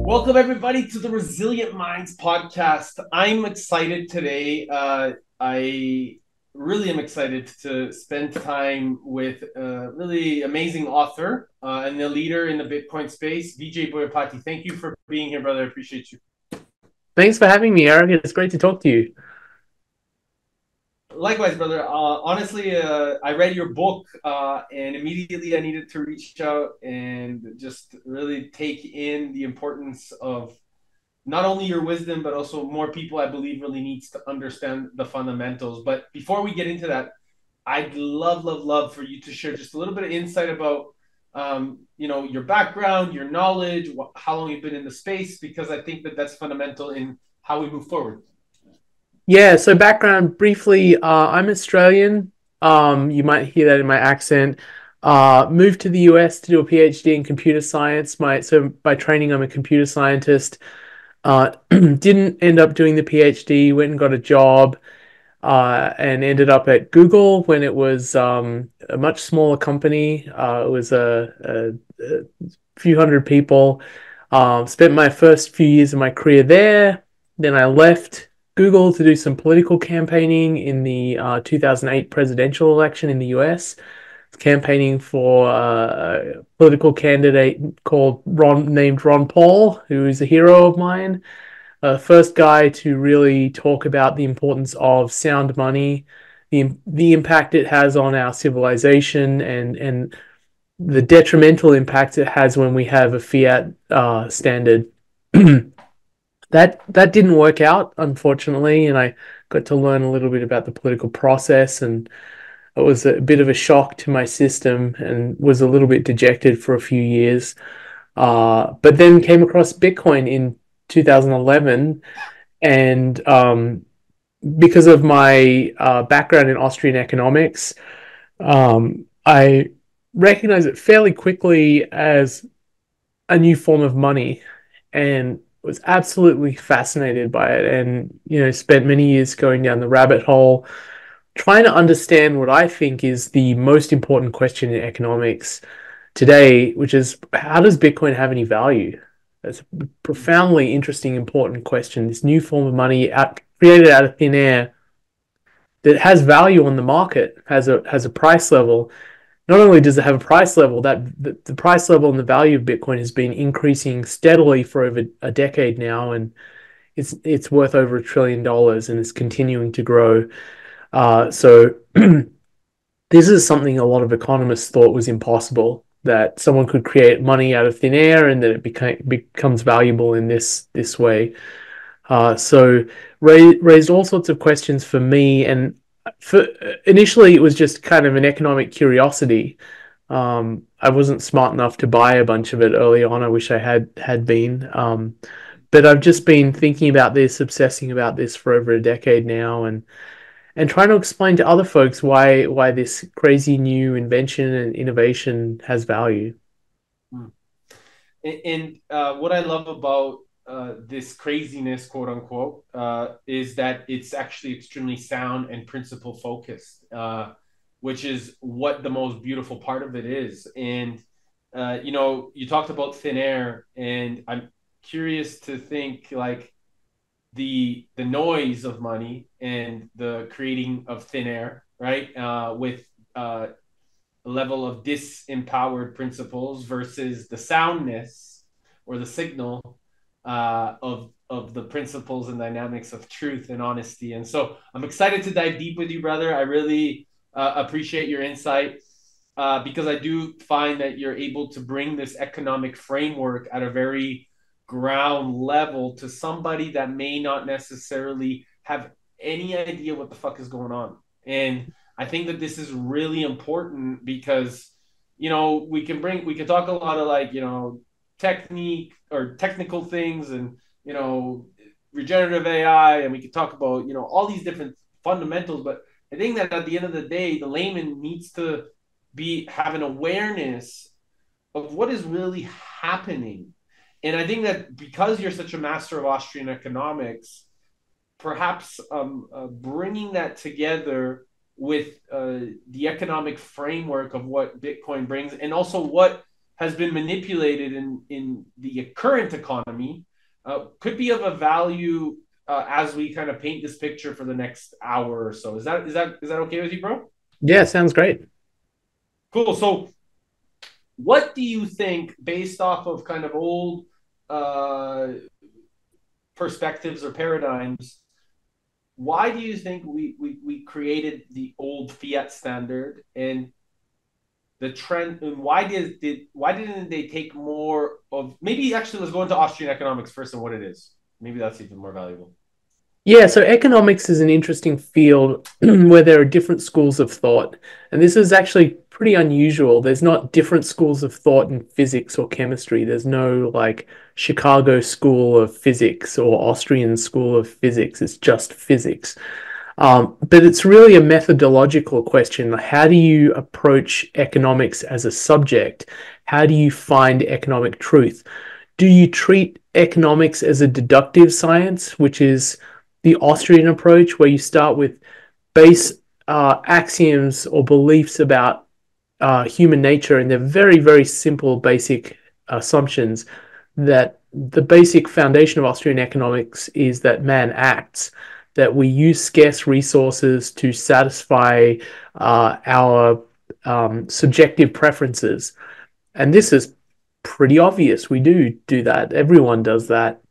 Welcome, everybody, to the Resilient Minds podcast. I'm excited today. I really am excited to spend time with a really amazing author and the leader in the Bitcoin space, Vijay Boyapati. Thank you for being here, brother. I appreciate you. Thanks for having me, Eric. It's great to talk to you. Likewise, brother. Honestly, I read your book and immediately I needed to reach out and just really take in the importance of not only your wisdom, but also more people I believe really needs to understand the fundamentals. But before we get into that, I'd love for you to share just a little bit of insight about, your background, your knowledge, how long you've been in the space, because I think that that's fundamental in how we move forward. Yeah, so background briefly, I'm Australian. You might hear that in my accent. Moved to the US to do a PhD in computer science. So by training, I'm a computer scientist. Didn't end up doing the PhD, went and got a job, and ended up at Google when it was a much smaller company. It was a few hundred people. Spent my first few years of my career there. Then I left Google to do some political campaigning in the 2008 presidential election in the US. Campaigning for a political candidate named Ron Paul, who is a hero of mine. First guy to really talk about the importance of sound money, the impact it has on our civilization, and the detrimental impact it has when we have a fiat standard. That didn't work out, unfortunately, and I got to learn a little bit about the political process, and it was a bit of a shock to my system, and was a little bit dejected for a few years. But then came across Bitcoin in 2011, and because of my background in Austrian economics, I recognized it fairly quickly as a new form of money, and was absolutely fascinated by it, and spent many years going down the rabbit hole trying to understand what I think is the most important question in economics today, which is, how does Bitcoin have any value? That's a profoundly interesting, important question. This new form of money created out of thin air that has value on the market, has a price level. Not only does it have a price level, that the price level and the value of Bitcoin has been increasing steadily for over a decade now, and it's worth over $1 trillion and is continuing to grow. So this is something a lot of economists thought was impossible, that someone could create money out of thin air and that it becomes valuable in this way. So raised all sorts of questions for me, and initially it was just kind of an economic curiosity. I wasn't smart enough to buy a bunch of it early on. I wish I had been. But I've just been thinking about this, obsessing about this for over a decade now, and trying to explain to other folks why this crazy new invention and innovation has value. Mm. And what I love about this craziness, quote unquote, is that it's actually extremely sound and principle focused, which is what the most beautiful part of it is. And you talked about thin air, and I'm curious to think like the noise of money and the creating of thin air, right? With a level of disempowered principles versus the soundness or the signal of the principles and dynamics of truth and honesty. And so I'm excited to dive deep with you, brother. I really appreciate your insight because I do find that you're able to bring this economic framework at a very ground level to somebody that may not necessarily have any idea what the fuck is going on. And I think that this is really important because we can talk a lot of like technique or technical things and regenerative AI, and we can talk about all these different fundamentals. But I think that at the end of the day, the layman needs to have an awareness of what is really happening. And I think that because you're such a master of Austrian economics, perhaps bringing that together with the economic framework of what Bitcoin brings, and also what has been manipulated in the current economy, could be of a value as we kind of paint this picture for the next hour or so. Is that okay with you, bro? Yeah, sounds great. Cool. So, what do you think, based off of kind of old uh, perspectives or paradigms, why do you think we created the old fiat standard, and the trend, and why didn't they take more of, maybe actually let's go into Austrian economics first and what it is. Maybe that's even more valuable. Yeah, so economics is an interesting field where there are different schools of thought. And this is actually pretty unusual. There's not different schools of thought in physics or chemistry. There's no like Chicago School of Physics or Austrian School of Physics. It's just physics. But it's really a methodological question. How do you approach economics as a subject? How do you find economic truth? Do you treat economics as a deductive science, which is the Austrian approach, where you start with base axioms or beliefs about human nature, and they're very, very simple, basic assumptions that the basic foundation of Austrian economics is that man acts, that we use scarce resources to satisfy our subjective preferences. And this is pretty obvious. We do that. Everyone does that.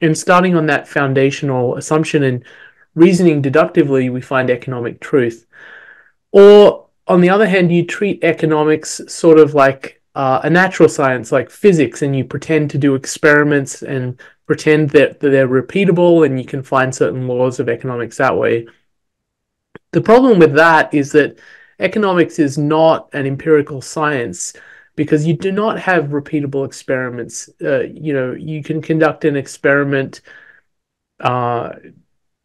And starting on that foundational assumption and reasoning deductively, we find economic truth. Or, on the other hand, you treat economics sort of like a natural science, like physics, and you pretend to do experiments and pretend that they're repeatable and you can find certain laws of economics that way. The problem with that is that economics is not an empirical science because you do not have repeatable experiments. You can conduct an experiment uh,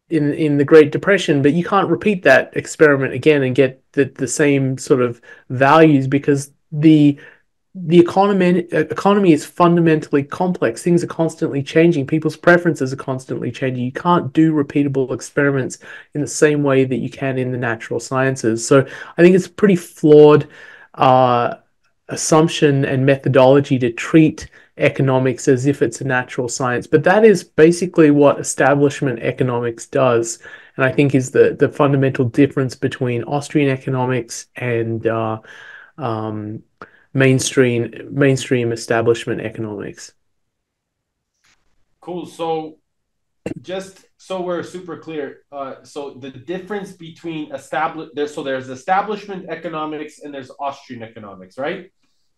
in the Great Depression, but you can't repeat that experiment again and get the same sort of values because the economy is fundamentally complex. Things are constantly changing. People's preferences are constantly changing. You can't do repeatable experiments in the same way that you can in the natural sciences. So I think it's a pretty flawed uh, assumption and methodology to treat economics as if it's a natural science. But that is basically what establishment economics does, and I think is the fundamental difference between Austrian economics and um, mainstream establishment economics. Cool. So, just so we're super clear, so the difference between there's establishment economics and there's Austrian economics, right?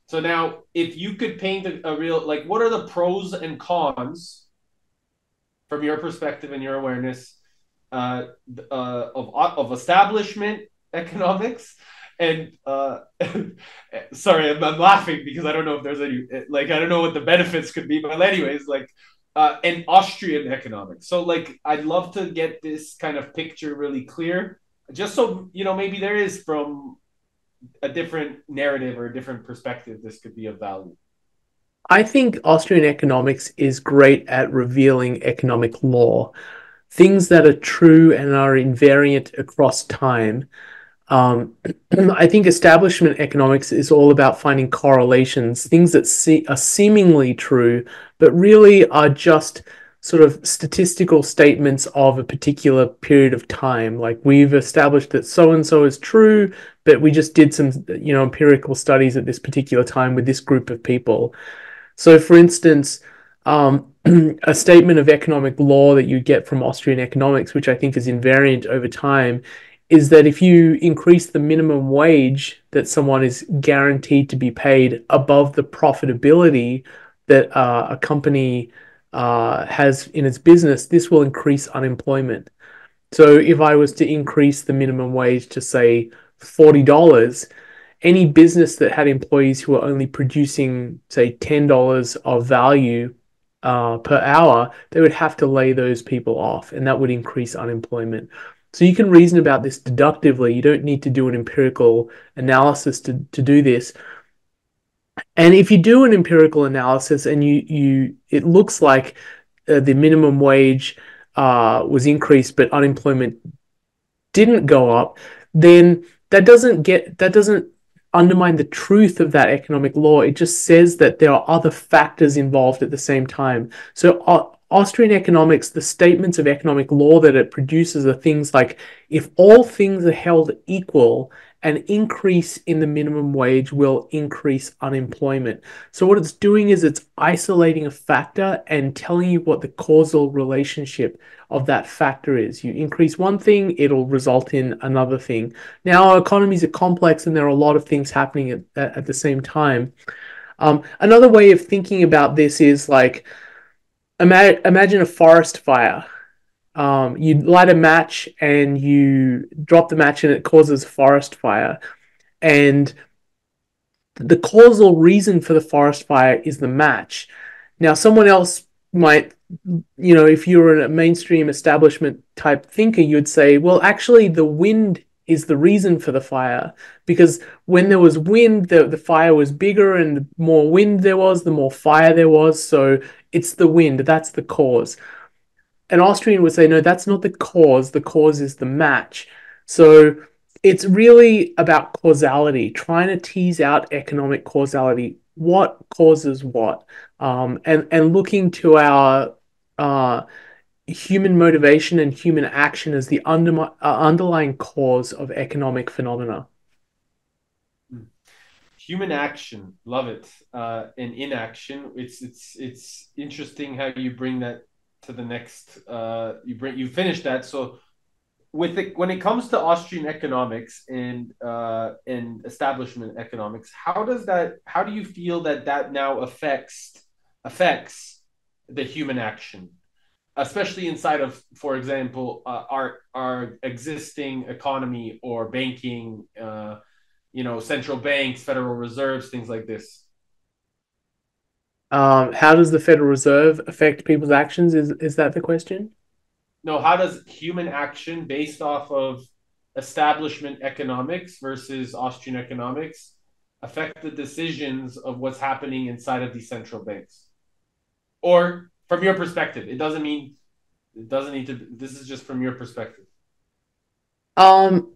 So now, if you could paint a real, like, what are the pros and cons from your perspective and your awareness, uh, of establishment economics and sorry, I'm laughing because I don't know if there's any, like, I don't know what the benefits could be, but anyways, like, and Austrian economics. So, like, I'd love to get this kind of picture really clear, just so maybe there is, from a different narrative or a different perspective, this could be of value. I think Austrian economics is great at revealing economic law, things that are true and are invariant across time. Um, I think establishment economics is all about finding correlations, things that are seemingly true, but really are just sort of statistical statements of a particular period of time. Like we've established that so and so is true, but we just did some, empirical studies at this particular time with this group of people. So, for instance, a statement of economic law that you get from Austrian economics, which I think is invariant over time, is that if you increase the minimum wage that someone is guaranteed to be paid above the profitability that a company has in its business, this will increase unemployment. So if I was to increase the minimum wage to, say, $40, any business that had employees who were only producing, say, $10 of value per hour, they would have to lay those people off, and that would increase unemployment. So you can reason about this deductively. You don't need to do an empirical analysis to do this. And if you do an empirical analysis and it looks like the minimum wage was increased, but unemployment didn't go up, then that doesn't undermine the truth of that economic law. It just says that there are other factors involved at the same time. So Austrian economics, the statements of economic law that it produces are things like, if all things are held equal, an increase in the minimum wage will increase unemployment. So what it's doing is it's isolating a factor and telling you what the causal relationship of that factor is. You increase one thing, it'll result in another thing. Now, our economies are complex and there are a lot of things happening at the same time. Another way of thinking about this is like, imagine a forest fire. You light a match and you drop the match and it causes a forest fire. And the causal reason for the forest fire is the match. Now, someone else might, if you were a mainstream establishment type thinker, you'd say, well, actually, the wind is the reason for the fire, because when there was wind, the fire was bigger, and the more wind there was, the more fire there was. So it's the wind, that's the cause. An Austrian would say, no, that's not the cause. The cause is the match. So it's really about causality, trying to tease out economic causality. What causes what? And looking to our human motivation and human action as the underlying cause of economic phenomena. Human action, love it. And inaction, it's interesting how you bring that to the next. You finish that. So when it comes to Austrian economics and establishment economics, how do you feel that now affects the human action, especially inside of, for example, our existing economy or banking, central banks, Federal Reserves, things like this? How does the Federal Reserve affect people's actions? Is that the question? No, how does human action based off of establishment economics versus Austrian economics affect the decisions of what's happening inside of these central banks? Or from your perspective, it doesn't need to. This is just from your perspective. Um,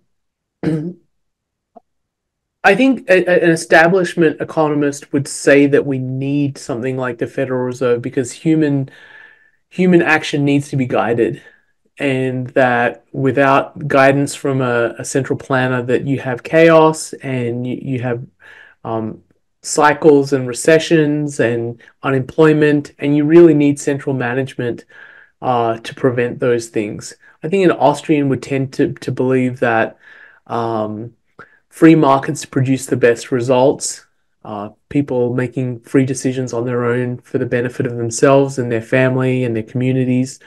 I think an establishment economist would say that we need something like the Federal Reserve because human action needs to be guided, and that without guidance from a central planner, that you have chaos and you have um, cycles and recessions and unemployment, and you really need central management to prevent those things. I think an Austrian would tend to believe that um, free markets produce the best results. People making free decisions on their own for the benefit of themselves and their family and their communities.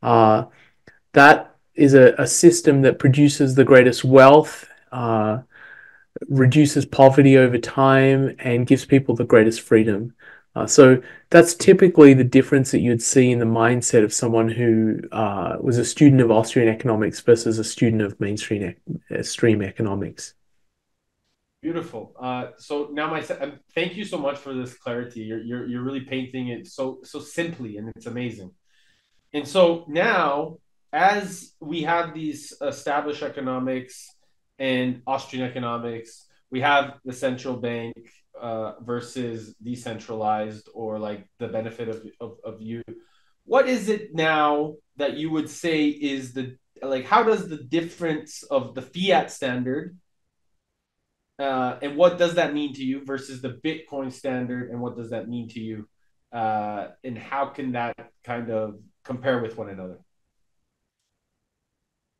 Uh, that is a system that produces the greatest wealth, reduces poverty over time, and gives people the greatest freedom. So that's typically the difference that you'd see in the mindset of someone who was a student of Austrian economics versus a student of mainstream stream economics. Beautiful. So now thank you so much for this clarity. You're really painting it so simply, and it's amazing. And so now, as we have these established economics and Austrian economics, we have the central bank versus decentralized, or like the benefit of you. What is it now that you would say is how does the difference of the fiat standard and what does that mean to you versus the Bitcoin standard, and what does that mean to you? And how can that kind of compare with one another?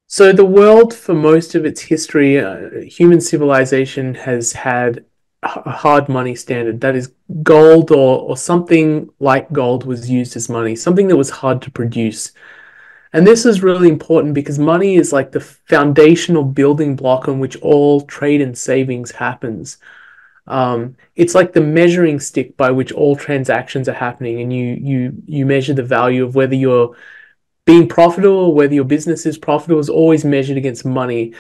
So the world, for most of its history, human civilization has had a hard money standard. That is, gold or something like gold was used as money, something that was hard to produce. And this is really important because money is like the foundational building block on which all trade and savings happens. It's like the measuring stick by which all transactions are happening, and you measure the value of whether you're being profitable, whether your business is profitable, is always measured against money.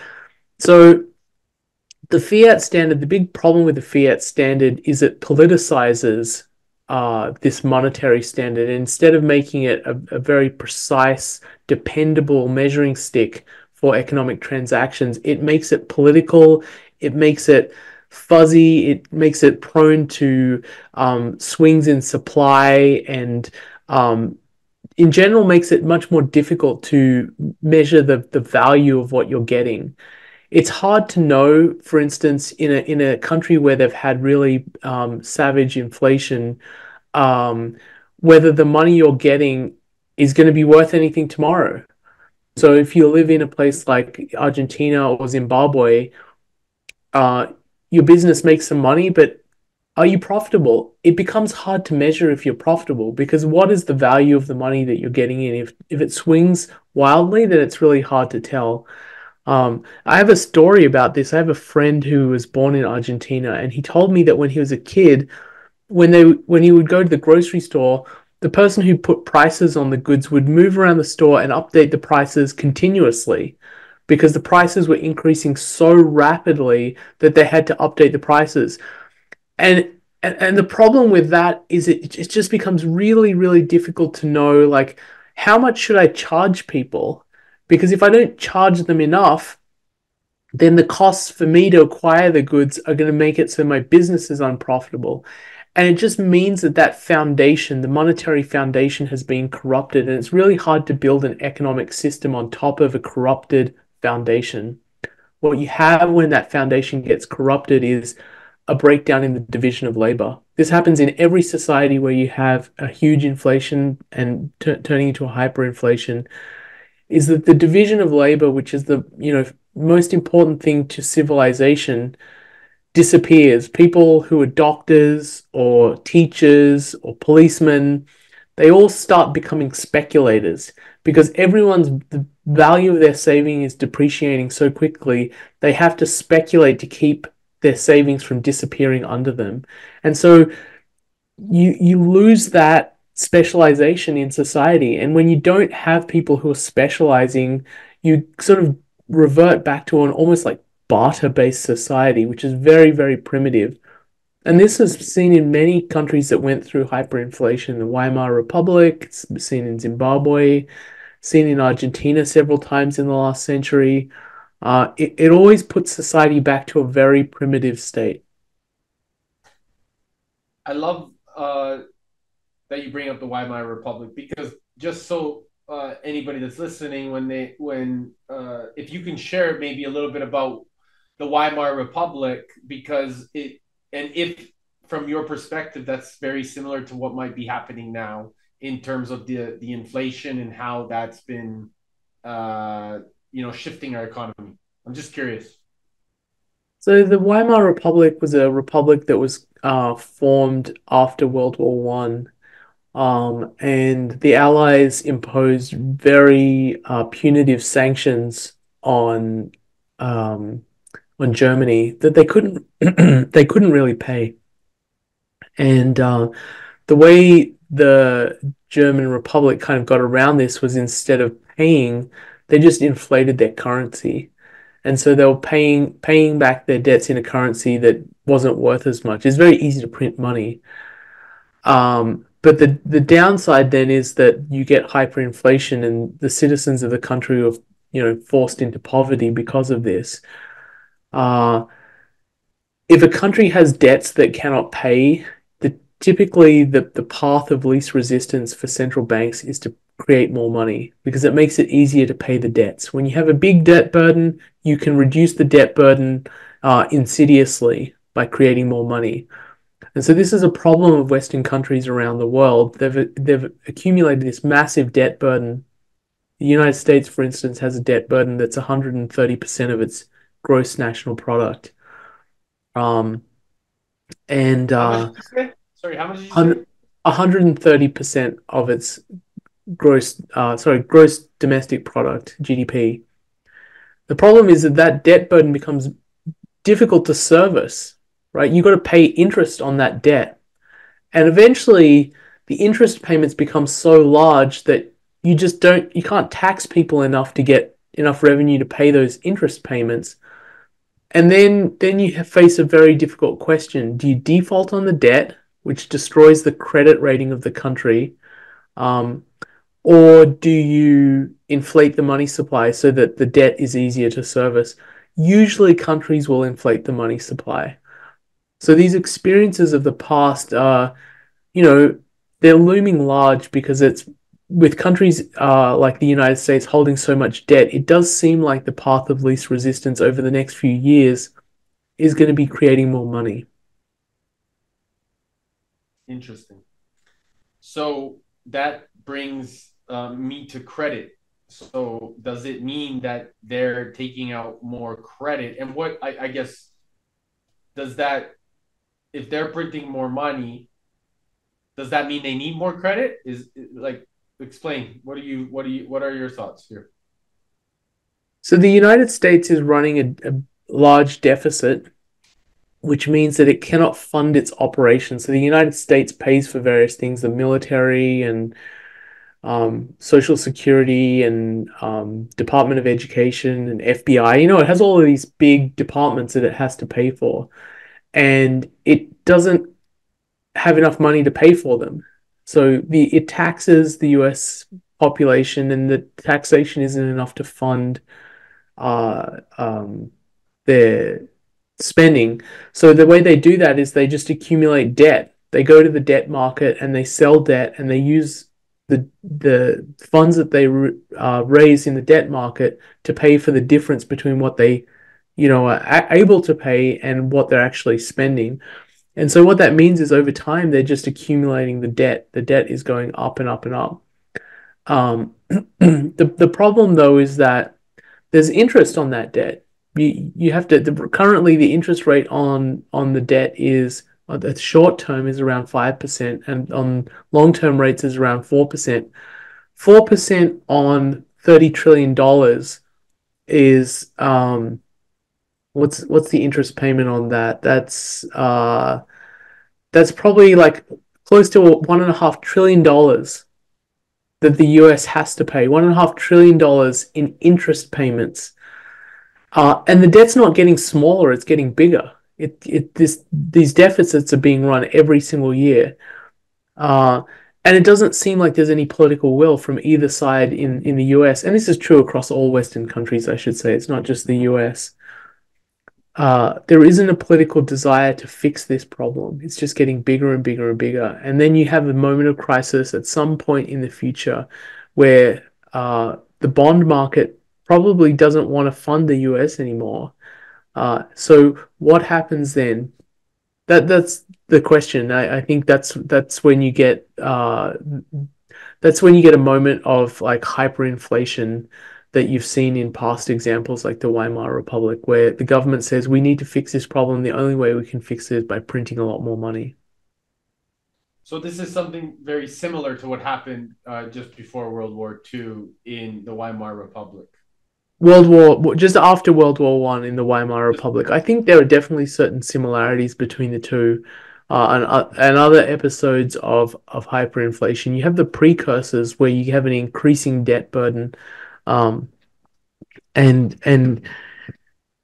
So the fiat standard, the big problem with the fiat standard is it politicizes this monetary standard. And instead of making it a very precise, dependable measuring stick for economic transactions, it makes it political, it makes it fuzzy, it makes it prone to swings in supply, and in general makes it much more difficult to measure the value of what you're getting. It's hard to know, for instance, in a country where they've had really savage inflation, um, whether the money you're getting is going to be worth anything tomorrow. So if you live in a place like Argentina or Zimbabwe, uh, your business makes some money, but are you profitable? It becomes hard to measure if you're profitable, because what is the value of the money that you're getting in? If it swings wildly, then it's really hard to tell. I have a story about this. I have a friend who was born in Argentina, and he told me that when he was a kid, when he would go to the grocery store, the person who put prices on the goods would move around the store and update the prices continuously, because the prices were increasing so rapidly that they had to update the prices. And the problem with that is it just becomes really, really difficult to know, like, how much should I charge people? Because if I don't charge them enough, then the costs for me to acquire the goods are going to make it so my business is unprofitable. And it just means that that foundation, the monetary foundation, has been corrupted. And it's really hard to build an economic system on top of a corrupted foundation. What you have when that foundation gets corrupted is a breakdown in the division of labor. This happens in every society where you have a huge inflation and turning into a hyperinflation, is that the division of labor, which is the most important thing to civilization, disappears. People who are doctors or teachers or policemen, they all start becoming speculators, because the value of their saving is depreciating so quickly. They have to speculate to keep their savings from disappearing under them. And so you lose that specialization in society. And when you don't have people who are specializing, you sort of revert back to an almost like barter-based society, which is very, very primitive. And this is seen in many countries that went through hyperinflation. The Weimar Republic, it's seen in Zimbabwe, seen in Argentina several times in the last century. It always puts society back to a very primitive state. I love that you bring up the Weimar Republic, because just so anybody that's listening, if you can share maybe a little bit about the Weimar Republic, because if from your perspective that's very similar to what might be happening now in terms of the inflation and how that's been shifting our economy. I'm just curious. So the Weimar Republic was a republic that was formed after World War One. And the Allies imposed very punitive sanctions on on Germany that they couldn't they couldn't really pay. And the way the German Republic kind of got around this was, instead of paying, they just inflated their currency. And so they were paying back their debts in a currency that wasn't worth as much. It's very easy to print money. But the downside then is that you get hyperinflation, and the citizens of the country are, forced into poverty because of this. Uh, if a country has debts that cannot pay, typically the path of least resistance for central banks is to create more money, because it makes it easier to pay the debts. When you have a big debt burden, you can reduce the debt burden insidiously by creating more money. And so this is a problem of Western countries around the world. They've accumulated this massive debt burden. The United States, for instance, has a debt burden that's 130% of its gross national product. Um, and How much did you say? Sorry, how much did you say? 130% of its gross domestic product, GDP. The problem is that that debt burden becomes difficult to service, right? You've got to pay interest on that debt. And eventually the interest payments become so large that you can't tax people enough to get enough revenue to pay those interest payments. And then you face a very difficult question. Do you default on the debt, which destroys the credit rating of the country? Um, or do you inflate the money supply so that the debt is easier to service? Usually, countries will inflate the money supply. So these experiences of the past are, you know, they're looming large because it's with countries like the United States holding so much debt, it does seem like the path of least resistance over the next few years is going to be creating more money. Interesting. So that brings me to credit. So does it mean that they're taking out more credit? And what I guess does that, if they're printing more money, does that mean they need more credit? Is like explain. What are your thoughts here? So the United States is running a large deficit, which means that it cannot fund its operations. So the United States pays for various things, the military and Social Security and Department of Education and FBI. You know, it has all of these big departments that it has to pay for, and it doesn't have enough money to pay for them. So it taxes the U.S. population, and the taxation isn't enough to fund uh, um, their spending. So the way they do that is they just accumulate debt. They go to the debt market and they sell debt, and they use the funds that they raise in the debt market to pay for the difference between what they, are able to pay and what they're actually spending. And so what that means is over time they're just accumulating the debt. The debt is going up and up and up. The problem though is that there's interest on that debt. You have to currently the interest rate on the debt is the short term is around 5%, and on long term rates is around 4%. 4% on $30 trillion is what's the interest payment on that? That's probably like close to $1.5 trillion that the US has to pay. $1.5 trillion in interest payments. And the debt's not getting smaller, it's getting bigger. These deficits are being run every single year. Uh, and it doesn't seem like there's any political will from either side in the US. And this is true across all Western countries, I should say. It's not just the US. There isn't a political desire to fix this problem. It's just getting bigger and bigger and bigger. And then you have a moment of crisis at some point in the future where the bond market probably doesn't want to fund the US anymore. So what happens then? That's the question. I think that's when you get a moment of like hyperinflation that you've seen in past examples like the Weimar Republic, where the government says we need to fix this problem. The only way we can fix it is by printing a lot more money. So this is something very similar to what happened just before World War II in the Weimar Republic. Just after World War One in the Weimar Republic, I think there are definitely certain similarities between the two. And other episodes of hyperinflation, you have the precursors where you have an increasing debt burden, um, and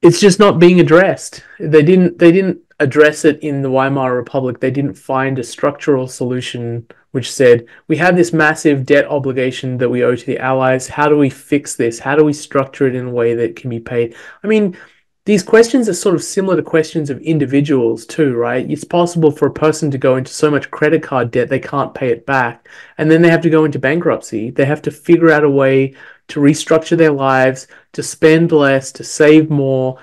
it's just not being addressed. They didn't address it in the Weimar Republic. They didn't find a structural solution which said we have this massive debt obligation that we owe to the Allies. How do we fix this? How do we structure it in a way that can be paid? I mean, these questions are sort of similar to questions of individuals too, right? It's possible for a person to go into so much credit card debt they can't pay it back, and then they have to go into bankruptcy. They have to figure out a way to restructure their lives, to spend less, to save more.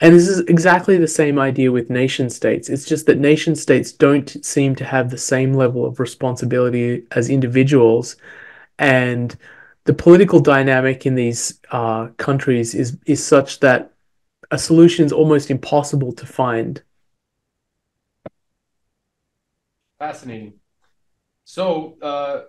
And this is exactly the same idea with nation states. It's just that nation states don't seem to have the same level of responsibility as individuals, and the political dynamic in these countries is such that a solution is almost impossible to find. Fascinating. So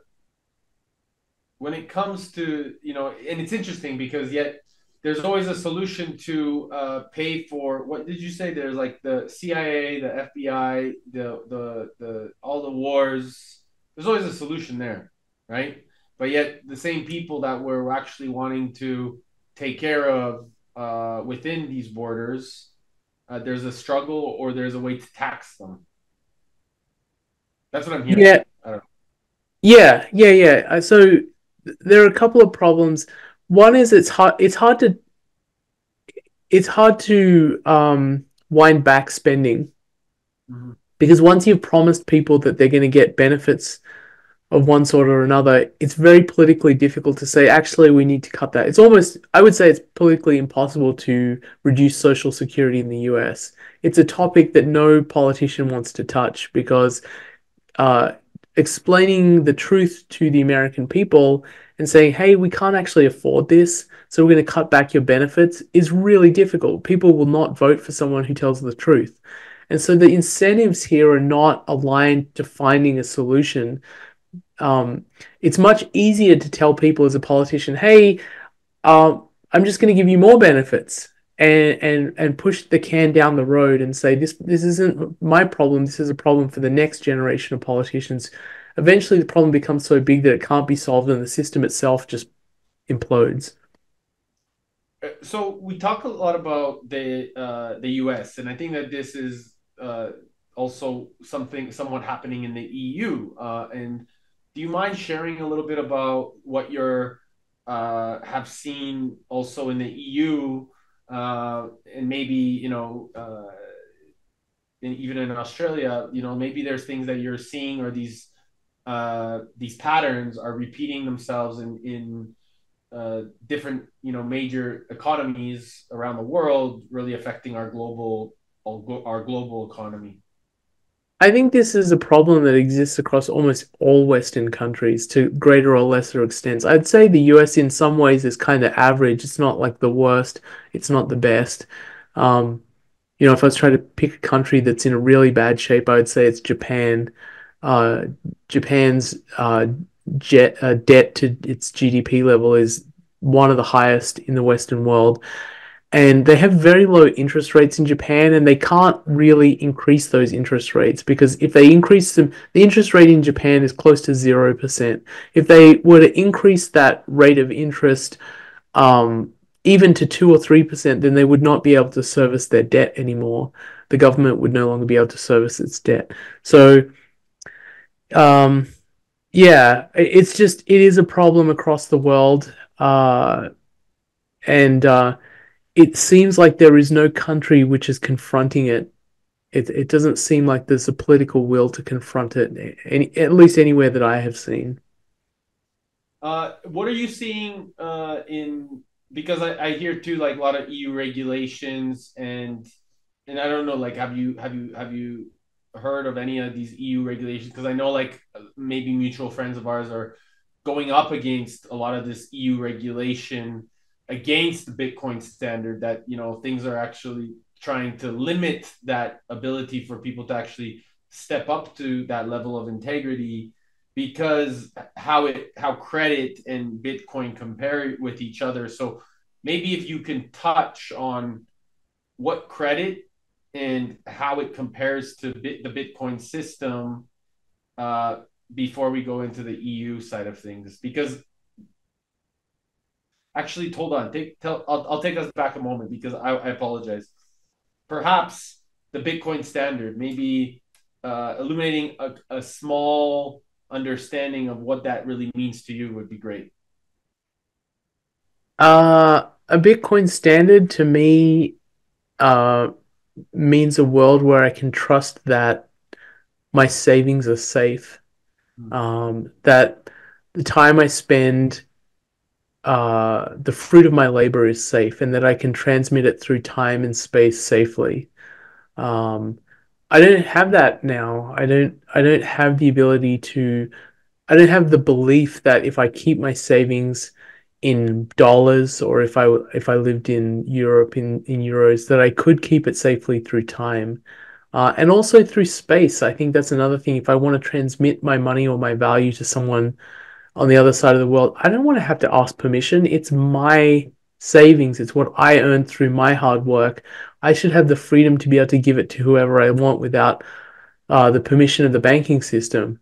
when it comes to, and it's interesting because yet there's always a solution to pay for, what did you say? There's like the CIA, the FBI, the all the wars. There's always a solution there, right? But yet the same people that we're actually wanting to take care of within these borders, there's a struggle or there's a way to tax them. That's what I'm hearing. Yeah, I don't know. Yeah. So there are a couple of problems. One is it's hard to wind back spending Mhm. because once you've promised people that they're going to get benefits of one sort or another, it's very politically difficult to say, actually, we need to cut that. It's almost, I would say it's politically impossible to reduce Social Security in the US. It's a topic that no politician wants to touch because uh, explaining the truth to the American people and saying, hey, we can't actually afford this, so we're going to cut back your benefits is really difficult. People will not vote for someone who tells the truth. And so the incentives here are not aligned to finding a solution. um, it's much easier to tell people as a politician, hey, I'm just going to give you more benefits and push the can down the road and say this isn't my problem. This is a problem for the next generation of politicians. Eventually, the problem becomes so big that it can't be solved, and the system itself just implodes. So we talk a lot about the U.S. and I think that this is also something somewhat happening in the EU. And do you mind sharing a little bit about what you're have seen also in the EU, and maybe even in Australia, maybe there's things that you're seeing, or these patterns are repeating themselves in different major economies around the world, really affecting our global economy. I think this is a problem that exists across almost all Western countries to greater or lesser extents. I'd say the US in some ways is kind of average. It's not like the worst, it's not the best. Um, if I was trying to pick a country that's in a really bad shape, I would say it's Japan. Uh, Japan's debt to its GDP level is one of the highest in the Western world, and they have very low interest rates in Japan, and they can't really increase those interest rates because if they increase them, the interest rate in Japan is close to 0%. If they were to increase that rate of interest, um, even to 2 or 3%, then they would not be able to service their debt anymore. The government would no longer be able to service its debt. So, um, yeah, it is a problem across the world, and it seems like there is no country which is confronting it. It doesn't seem like there's a political will to confront it, at least anywhere that I have seen. What are you seeing in because I hear too like a lot of EU regulations, and I don't know, like have you heard of any of these EU regulations? Because I know like maybe mutual friends of ours are going up against a lot of this EU regulation against the Bitcoin standard, that things are actually trying to limit that ability for people to actually step up to that level of integrity, because how credit and Bitcoin compare with each other. So maybe if you can touch on what credit and how it compares to the Bitcoin system, uh, before we go into the EU side of things. Because actually, hold on, I'll take us back a moment, because I apologize. Perhaps the Bitcoin standard, maybe illuminating a small understanding of what that really means to you would be great. A Bitcoin standard to me uh, means a world where I can trust that my savings are safe, that the time I spend, the fruit of my labor is safe, and that I can transmit it through time and space safely. Um, I don't have that now. I don't have the ability to. I don't have the belief that if I keep my savings in dollars, or if I lived in Europe in euros, that I could keep it safely through time. And also through space. I think that's another thing. If I want to transmit my money or my value to someone on the other side of the world, I don't want to have to ask permission. It's my savings, it's what I earned through my hard work. I should have the freedom to be able to give it to whoever I want without the permission of the banking system.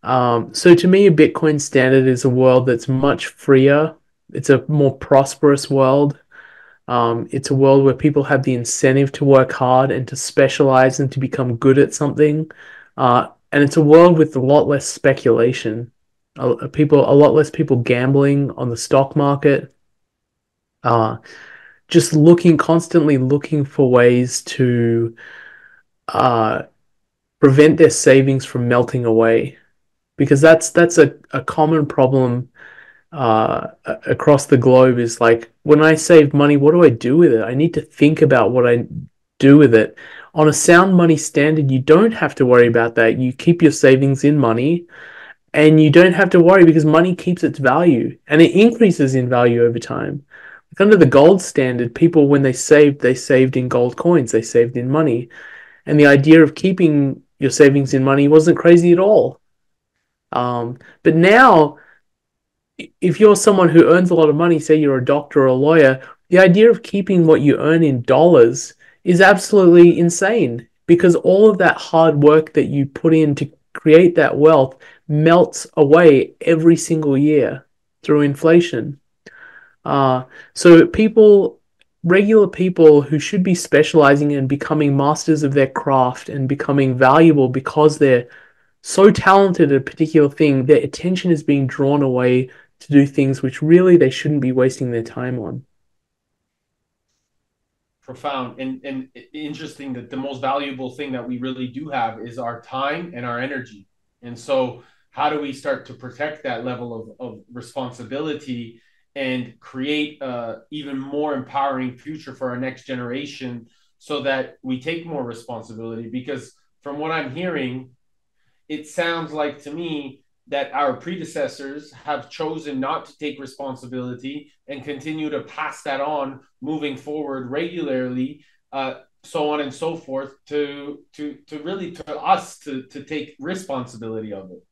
So to me, a Bitcoin standard is a world that's much freer. It's a more prosperous world. It's a world where people have the incentive to work hard and to specialize and to become good at something. And it's a world with a lot less speculation. A lot less people gambling on the stock market. Uh, just constantly looking for ways to uh, prevent their savings from melting away, because that's a common problem across the globe. Is like, when I save money, what do I do with it? I need to think about what I do with it. On a sound money standard, you don't have to worry about that. You keep your savings in money, and you don't have to worry because money keeps its value and it increases in value over time. Like under the gold standard, people, when they saved in gold coins, they saved in money. And the idea of keeping your savings in money wasn't crazy at all. But now, if you're someone who earns a lot of money, say you're a doctor or a lawyer, the idea of keeping what you earn in dollars is absolutely insane, because all of that hard work that you put in to create that wealth melts away every single year through inflation. Uh, so regular people who should be specializing and becoming masters of their craft and becoming valuable because they're so talented at a particular thing, their attention is being drawn away to do things which really they shouldn't be wasting their time on. Profound and interesting that the most valuable thing that we really do have is our time and our energy. And so how do we start to protect that level of responsibility and create a even more empowering future for our next generation so that we take more responsibility? Because from what I'm hearing, it sounds like to me that our predecessors have chosen not to take responsibility and continue to pass that on moving forward regularly, so on and so forth, to really to us to take responsibility of it.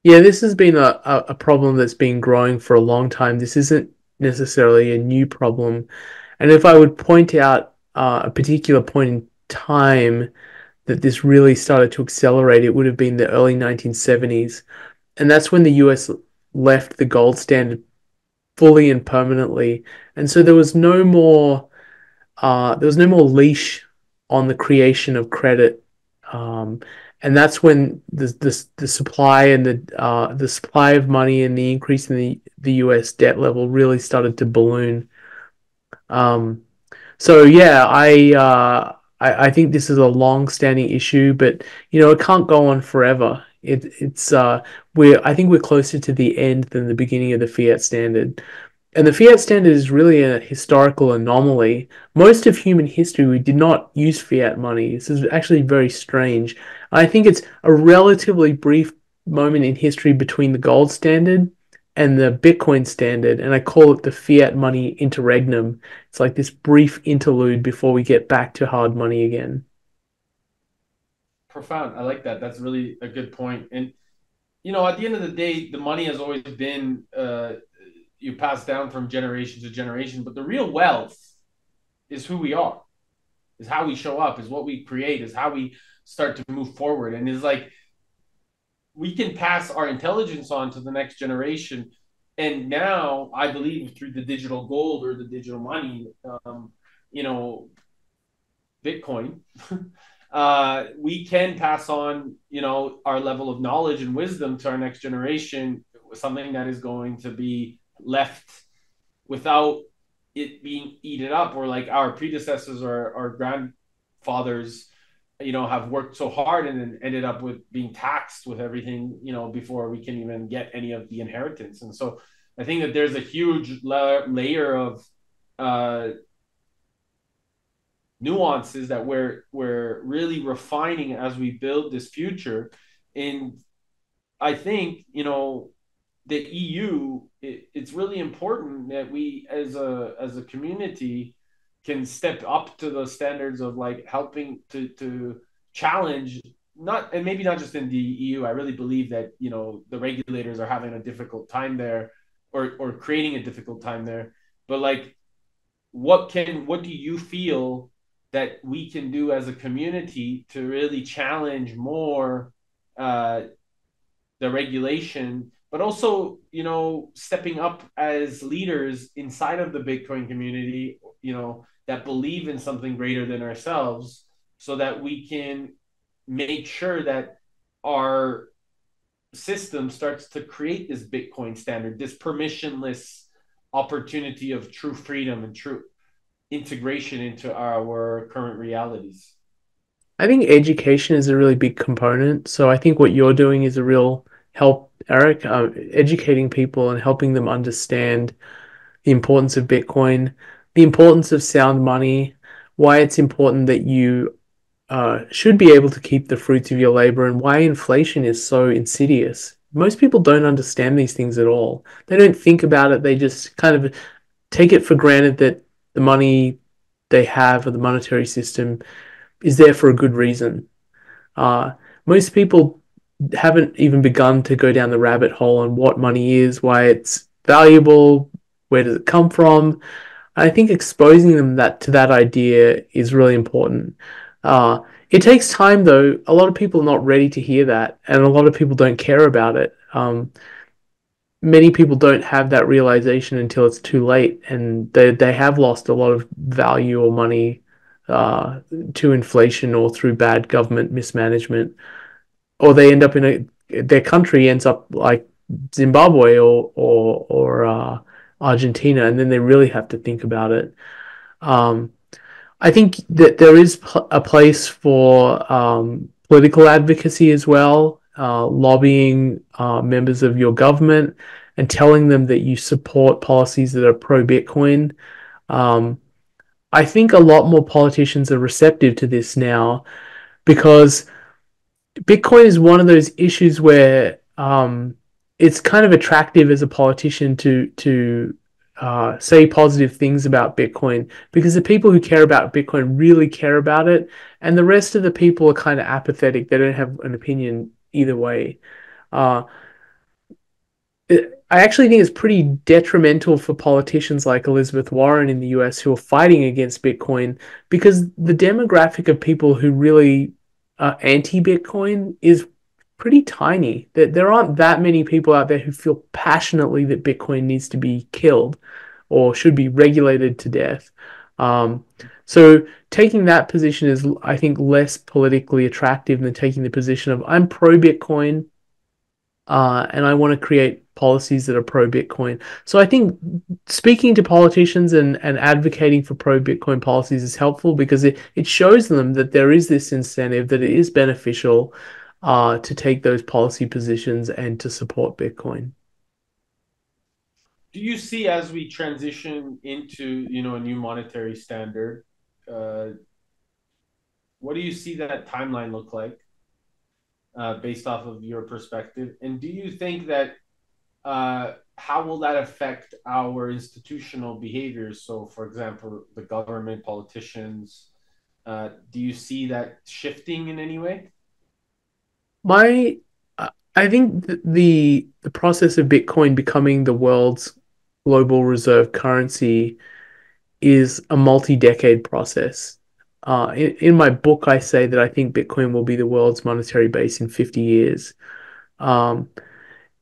Yeah, this has been a problem that's been growing for a long time. This isn't necessarily a new problem. And if I would point out a particular point in time that this really started to accelerate, it would have been the early 1970s. And that's when the US left the gold standard fully and permanently. And so there was no more leash on the creation of credit. Um, and that's when the supply and the supply of money and the increase in the US debt level really started to balloon. Um, so yeah, I think this is a long-standing issue, but it can't go on forever. I think we're closer to the end than the beginning of the fiat standard. And the fiat standard is really a historical anomaly. Most of human history, we did not use fiat money. This is actually very strange. I think it's a relatively brief moment in history between the gold standard and the Bitcoin standard, and I call it the fiat money interregnum. It's like this brief interlude before we get back to hard money again. Profound. I like that. That's really a good point. And at the end of the day, the money has always been you pass down from generation to generation, but the real wealth is who we are, is how we show up, is what we create, is how we start to move forward. And is like we can pass our intelligence on to the next generation. And now I believe through the digital gold or the digital money, you know, Bitcoin, we can pass on, our level of knowledge and wisdom to our next generation, something that is going to be left without it being eaten up, or like our predecessors or our grandfathers have worked so hard and then ended up with being taxed with everything before we can even get any of the inheritance. And so I think that there's a huge layer of nuances that we're really refining as we build this future. And I think the EU, it's really important that we as a community can step up to the standards of like helping to challenge, not, and maybe not just in the EU. I really believe that the regulators are having a difficult time there, or creating a difficult time there. But like, what do you feel that we can do as a community to really challenge more uh, the regulation, but also stepping up as leaders inside of the Bitcoin community, that believe in something greater than ourselves, so that we can make sure that our system starts to create this Bitcoin standard, this permissionless opportunity of true freedom and true integration into our current realities? I think education is a really big component. So I think what you're doing is a real help, Eric, educating people and helping them understand the importance of Bitcoin, the importance of sound money, why it's important that you should be able to keep the fruits of your labor, and why inflation is so insidious. Most people don't understand these things at all. They don't think about it. They just kind of take it for granted that the money they have or the monetary system is there for a good reason. Uh, Most people haven't even begun to go down the rabbit hole on what money is, why it's valuable, where does it come from. I think exposing them that to that idea is really important. Uh, it takes time, though. A lot of people are not ready to hear that, and a lot of people don't care about it. Many people don't have that realization until it's too late, and they have lost a lot of value or money uh, to inflation or through bad government mismanagement, or they end up in their country ends up like Zimbabwe or Argentina, and then they really have to think about it. Um, I think that there is a place for political advocacy as well, lobbying members of your government and telling them that you support policies that are pro Bitcoin. Um, I think a lot more politicians are receptive to this now because Bitcoin is one of those issues where it's kind of attractive as a politician to say positive things about Bitcoin because the people who care about Bitcoin really care about it, and the rest of the people are kind of apathetic. They don't have an opinion either way. Uh, I actually think it's pretty detrimental for politicians like Elizabeth Warren in the US who are fighting against Bitcoin because the demographic of people who really are anti-Bitcoin is pretty tiny. There aren't that many people out there who feel passionately that Bitcoin needs to be killed or should be regulated to death. Um, so taking that position is, I think, less politically attractive than taking the position of I'm pro-Bitcoin and I want to create policies that are pro Bitcoin. So I think speaking to politicians and advocating for pro Bitcoin policies is helpful because it shows them that there is this incentive, that it is beneficial to take those policy positions and to support Bitcoin. Do you see as we transition into a new monetary standard, uh, what do you see that timeline look like based off of your perspective? And do you think that how will that affect our institutional behaviors? So, for example, the government, politicians, do you see that shifting in any way? My, I think the process of Bitcoin becoming the world's global reserve currency is a multi-decade process. In my book, I say that I think Bitcoin will be the world's monetary base in 50 years. Um,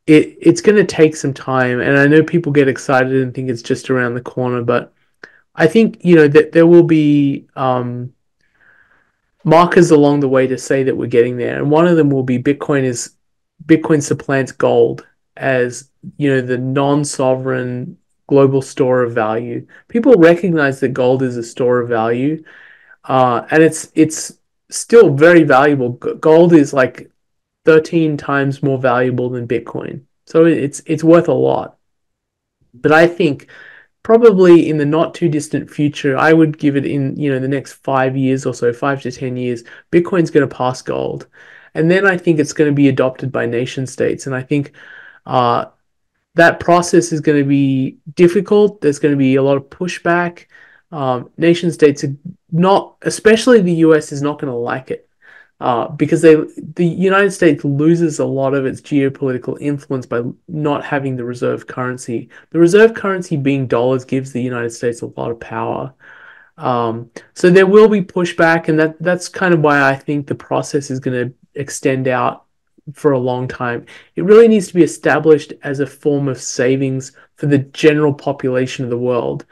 it's going to take some time, and I know people get excited and think it's just around the corner, but I think that there will be markers along the way to say that we're getting there, and one of them will be Bitcoin supplants gold as the non-sovereign global store of value. People recognize that gold is a store of value, and it's still very valuable. Gold is like 13 times more valuable than Bitcoin, so it's worth a lot. But I think probably in the not too distant future, I would give it in the next 5 years or so, 5 to 10 years, Bitcoin's going to pass gold, and then I think it's going to be adopted by nation states, and I think uh, that process is going to be difficult. There's going to be a lot of pushback. Nation states are not, especially the US, is not going to like it because the United States loses a lot of its geopolitical influence by not having the reserve currency. The reserve currency being dollars gives the United States a lot of power. So there will be pushback, and that's kind of why I think the process is going to extend out for a long time. It really needs to be established as a form of savings for the general population of the world.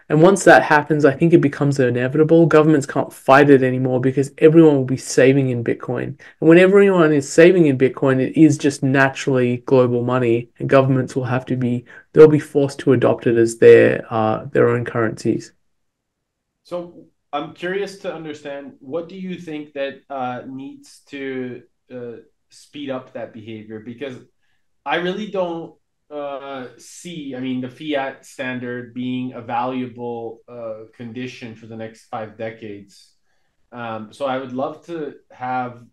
And once that happens, I think it becomes inevitable. Governments can't fight it anymore because everyone will be saving in Bitcoin. And when everyone is saving in Bitcoin, it is just naturally global money, and governments will have to be they'll be forced to adopt it as their own currencies. So I'm curious to understand, what do you think that needs to uh, speed up that behavior? Because I really don't see, I mean, the fiat standard being a valuable condition for the next 5 decades. So I would love to have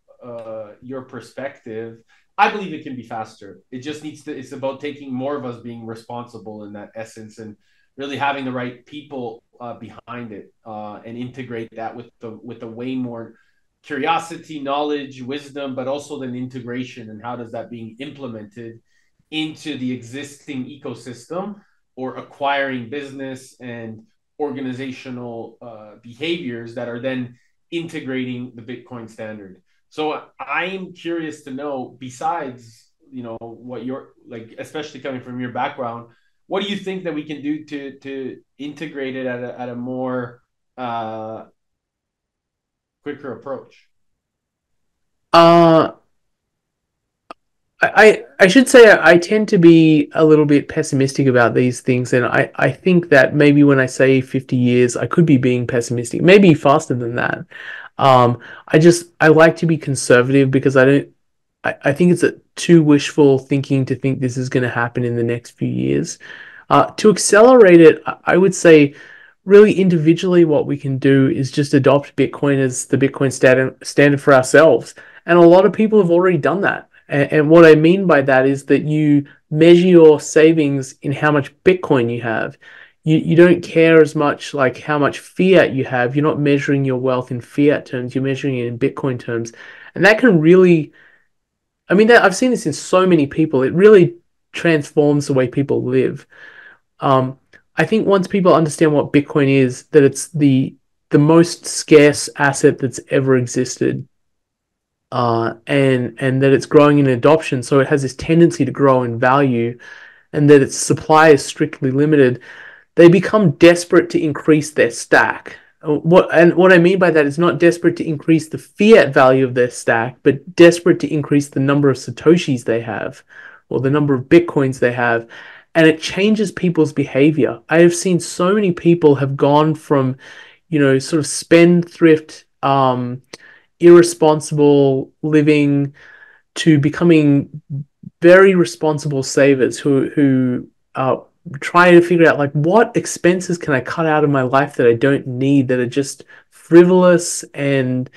your perspective. I believe it can be faster. It just needs to. It's about taking more of us being responsible in that essence, and really having the right people behind it, and integrate that with the way more curiosity, knowledge, wisdom, but also then integration, and how does that being implemented into the existing ecosystem, or acquiring business and organizational behaviors that are then integrating the Bitcoin standard. So I'm curious to know, besides, what you're like, especially coming from your background, what do you think that we can do to integrate it at a more uh, quicker approach? Uh, I should say I tend to be a little bit pessimistic about these things, and I think that maybe when I say 50 years, I could be being pessimistic, maybe faster than that. I like to be conservative because I think it's too wishful thinking to think this is going to happen in the next few years. To accelerate it, I would say really individually what we can do is just adopt Bitcoin as the Bitcoin standard for ourselves. And a lot of people have already done that. And what I mean by that is that you measure your savings in how much Bitcoin you have. You don't care as much like how much fiat you have. You're not measuring your wealth in fiat terms, you're measuring it in Bitcoin terms. And that can really, I mean, I've seen this in so many people. It really transforms the way people live. Um, I think once people understand what Bitcoin is, that it's the most scarce asset that's ever existed, and that it's growing in adoption, so it has this tendency to grow in value, and that its supply is strictly limited, they become desperate to increase their stack. What I mean by that is not desperate to increase the fiat value of their stack, but desperate to increase the number of satoshis they have, or the number of bitcoins they have, and it changes people's behavior. I have seen so many people have gone from, sort of spendthrift, irresponsible living to becoming very responsible savers who are trying to figure out like what expenses can I cut out of my life that I don't need, that are just frivolous and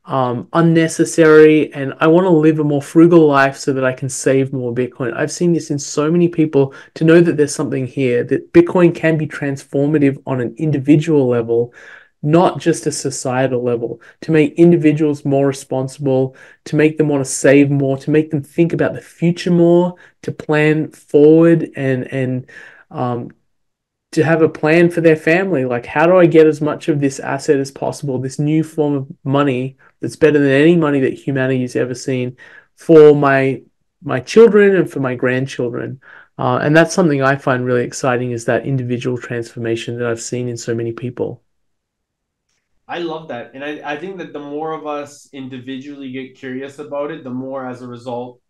unnecessary, and I want to live a more frugal life so that I can save more Bitcoin. I've seen this in so many people, to know that there's something here, that Bitcoin can be transformative on an individual level, not just a societal level, to make individuals more responsible, to make them want to save more, to make them think about the future more, to plan forward, and to have a plan for their family. Like, how do I get as much of this asset as possible, this new form of money that's better than any money that humanity has ever seen, for my children and for my grandchildren. And that's something I find really exciting, is that individual transformation that I've seen in so many people. I love that. And I think that the more of us individually get curious about it, the more, as a result,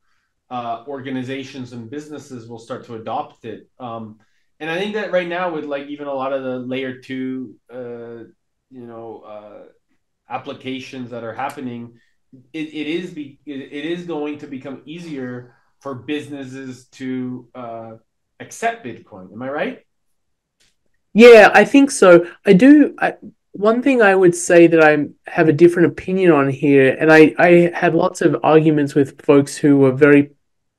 organizations and businesses will start to adopt it. And I think that right now, with like even a lot of the layer two, you know, applications that are happening, it is going to become easier for businesses to accept Bitcoin. Am I right? Yeah, I think so. One thing I would say that I have a different opinion on here, and I had lots of arguments with folks who were very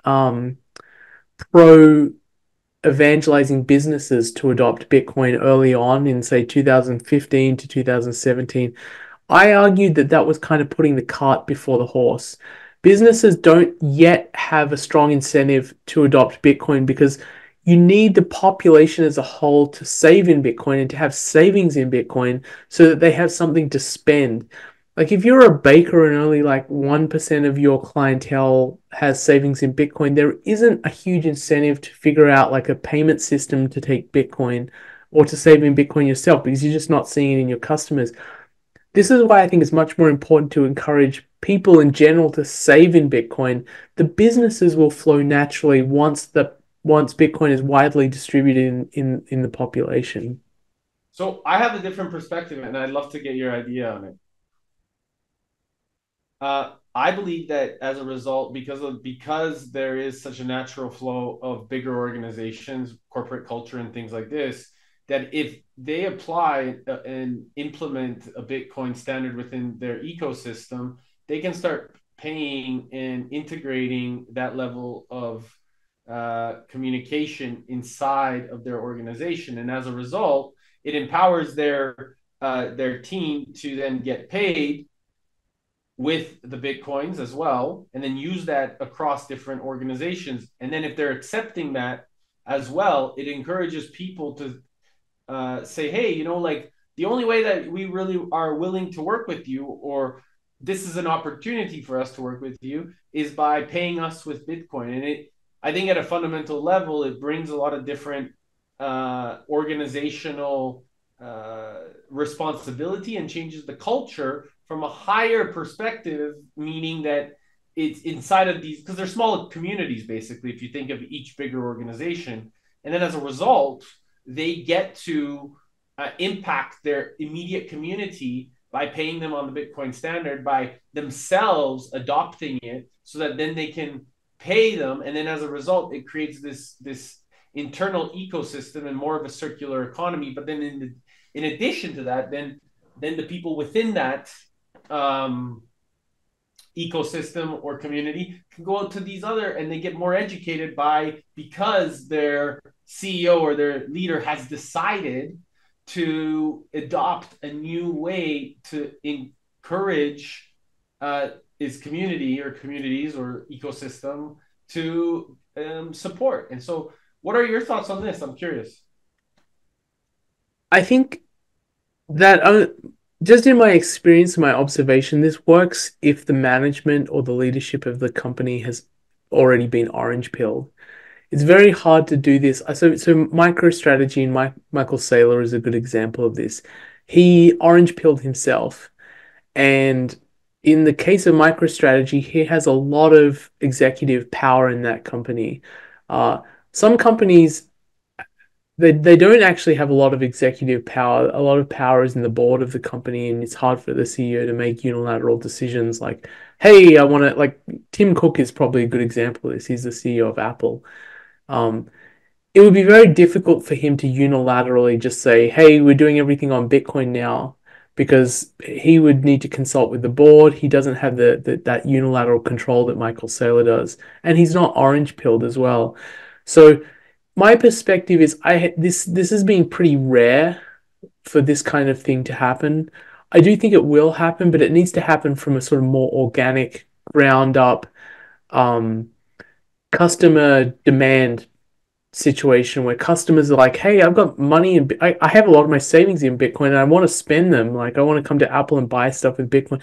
um, pro evangelizing businesses to adopt Bitcoin early on in, say, 2015 to 2017. I argued that that was kind of putting the cart before the horse. Businesses don't yet have a strong incentive to adopt Bitcoin because you need the population as a whole to save in Bitcoin and to have savings in Bitcoin so that they have something to spend. Like, if you're a baker and only like 1% of your clientele has savings in Bitcoin, there isn't a huge incentive to figure out like a payment system to take Bitcoin or to save in Bitcoin yourself because you're just not seeing it in your customers. This is why I think it's much more important to encourage people in general to save in Bitcoin. The businesses will flow naturally once Bitcoin is widely distributed in the population. So I have a different perspective, and I'd love to get your idea on it. I believe that as a result, because there is such a natural flow of bigger organizations, corporate culture, and things like this, that if they apply and implement a Bitcoin standard within their ecosystem, they can start paying and integrating that level of communication inside of their organization, and as a result, it empowers their team to then get paid with the Bitcoins as well, and then use that across different organizations. And then if they're accepting that as well, it encourages people to say, hey, like the only way that we really are willing to work with you, or this is an opportunity for us to work with you, is by paying us with Bitcoin. And I think at a fundamental level, it brings a lot of different organizational responsibility and changes the culture from a higher perspective, meaning that it's inside of these, because they're small communities, basically, if you think of each bigger organization. And then as a result, they get to impact their immediate community by paying them on the Bitcoin standard, by themselves adopting it, so that then they can pay them. And then as a result, it creates this internal ecosystem and more of a circular economy. But then in addition to that, then the people within that um, ecosystem or community can go out to these other, and they get more educated because their CEO or their leader has decided to adopt a new way to encourage his community or communities or ecosystem to support. And so, what are your thoughts on this? I'm curious. I think that just in my experience, my observation, this works if the management or the leadership of the company has already been orange pilled. It's very hard to do this. So MicroStrategy and Michael Saylor is a good example of this. He orange pilled himself, and in the case of MicroStrategy, he has a lot of executive power in that company. Some companies they don't actually have a lot of executive power. A lot of power is in the board of the company, and it's hard for the CEO to make unilateral decisions like, hey, I want to, like, Tim Cook is probably a good example of this. He's the CEO of Apple. Um, it would be very difficult for him to unilaterally just say, hey, we're doing everything on Bitcoin now, because he would need to consult with the board. He doesn't have that unilateral control that Michael Saylor does. And he's not orange pilled as well. So my perspective is this has been pretty rare for this kind of thing to happen. I do think it will happen, but it needs to happen from a sort of more organic, ground up, um, customer demand situation where customers are like, hey, I've got money and I have a lot of my savings in Bitcoin and I want to spend them. Like, I want to come to Apple and buy stuff with Bitcoin.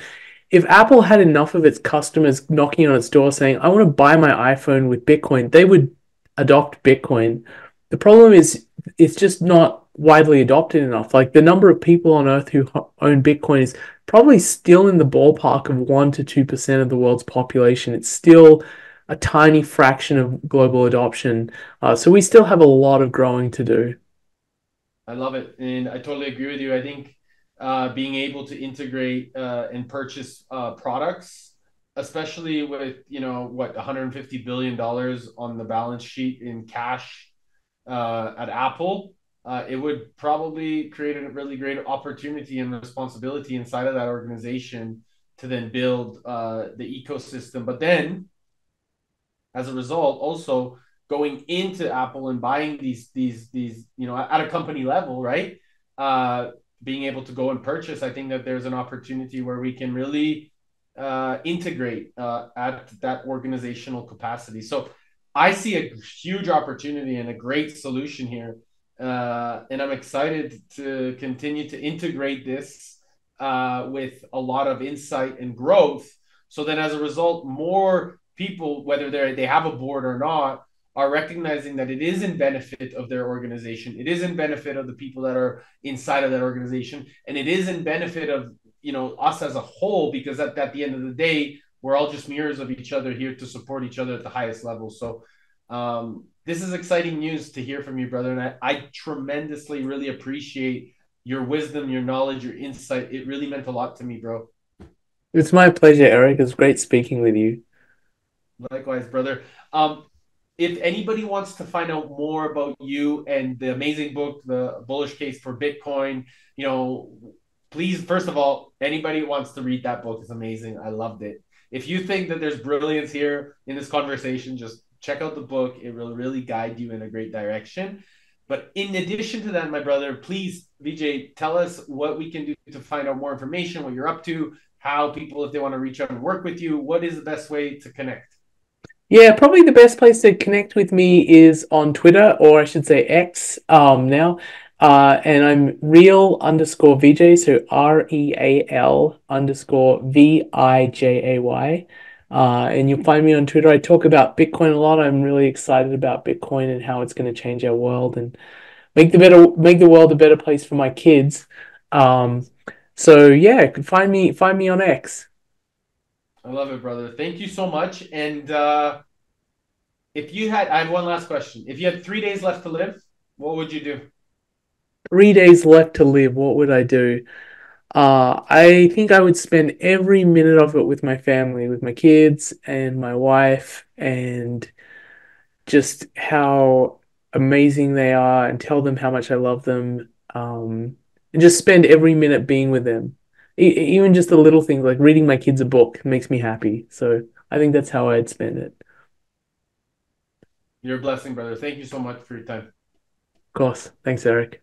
If Apple had enough of its customers knocking on its door saying, I want to buy my iPhone with Bitcoin, they would adopt Bitcoin. The problem is it's just not widely adopted enough. Like, the number of people on Earth who own Bitcoin is probably still in the ballpark of 1 to 2% of the world's population. It's still a tiny fraction of global adoption. So we still have a lot of growing to do. I love it, and I totally agree with you. I think being able to integrate and purchase products, especially with what $150 billion on the balance sheet in cash at Apple, it would probably create a really great opportunity and responsibility inside of that organization to then build the ecosystem. But then as a result, also going into Apple and buying these at a company level, right? Being able to go and purchase, I think that there's an opportunity where we can really integrate at that organizational capacity. So I see a huge opportunity and a great solution here, and I'm excited to continue to integrate this with a lot of insight and growth. So then, as a result, more people, whether they have a board or not, are recognizing that it is in benefit of their organization, it is in benefit of the people that are inside of that organization, and it is in benefit of us as a whole, because at the end of the day, we're all just mirrors of each other here to support each other at the highest level. So this is exciting news to hear from you, brother, and I tremendously really appreciate your wisdom, your knowledge, your insight. It really meant a lot to me, bro. It's my pleasure, Eric. It's great speaking with you. Likewise, brother. If anybody wants to find out more about you and the amazing book, The Bullish Case for Bitcoin, please, first of all, anybody who wants to read that book is amazing. I loved it. If you think that there's brilliance here in this conversation, just check out the book. It will really guide you in a great direction. But in addition to that, my brother, please, Vijay, tell us what we can do to find out more information, what you're up to, how people, if they want to reach out and work with you, what is the best way to connect? Yeah, probably the best place to connect with me is on Twitter, or I should say X, now. And I'm real_Vijay, so REAL_VIJAY. And you'll find me on Twitter. I talk about Bitcoin a lot. I'm really excited about Bitcoin and how it's going to change our world and make the world a better place for my kids. So yeah, find me on X. I love it, brother. Thank you so much. And I have one last question. If you had 3 days left to live, what would you do? 3 days left to live. What would I do? I think I would spend every minute of it with my family, with my kids and my wife, and just how amazing they are, and tell them how much I love them. And just spend every minute being with them. Even just the little things like reading my kids a book makes me happy. So I think that's how I'd spend it. You're a blessing, brother. Thank you so much for your time. Of course. Thanks, Eric.